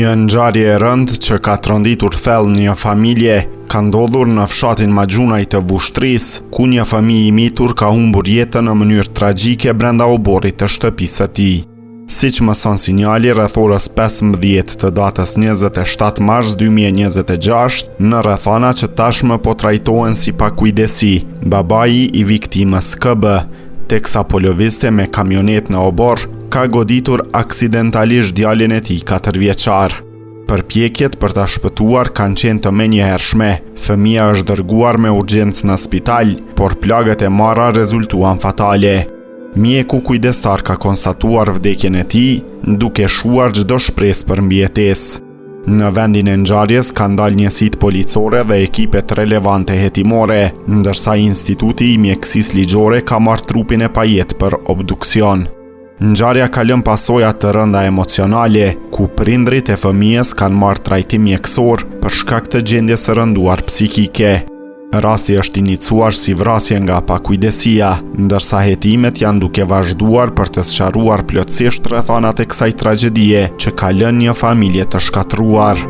Një ngjarje e rëndë që ka tronditur thellë një familje ka ndodhur në fshatin Maxhunaj të Vushtrisë, ku një familje i mitur ka humbur jetën në mënyrë tragjike brenda oborrit të shtëpisë së tij. Siç mëson sinjali, rreth orës 15 të datës 27 mars 2026, në rrethana që tashmë po trajtohen si pakujdesi, babai i viktimës KB, teksa po lëvizte me kamionet në obor, ka goditur aksidentalisht djalin e tij 4 vjeçar. Përpjekjet për ta shpëtuar kanë qenë të menjëhershme. Fëmia është dërguar me urgjencë në spital, por plagët e marra rezultuan fatale. Mjeku kujdestar ka konstatuar vdekjen e tij, duke shuar çdo shpresë për mbijetesë. Në vendin e ngjarjes kanë dalë njësitë policore dhe ekipet relevante hetimore, ndërsa Instituti i Mjekësisë Ligjore ka marrë trupin e pajet për obduksion. Ngjarja ka lënë pasoja të rënda emocionale, ku prindrit e fëmijës kanë marrë trajtim mjekësor për shkak të gjendjes së rënduar psikike. Rasti është iniciuar si vrasje nga pakujdesia, ndërsa hetimet janë duke vazhduar për të sqaruar plotësisht rrethanat e kësaj tragjedie që ka lënë një familje të shkatruar.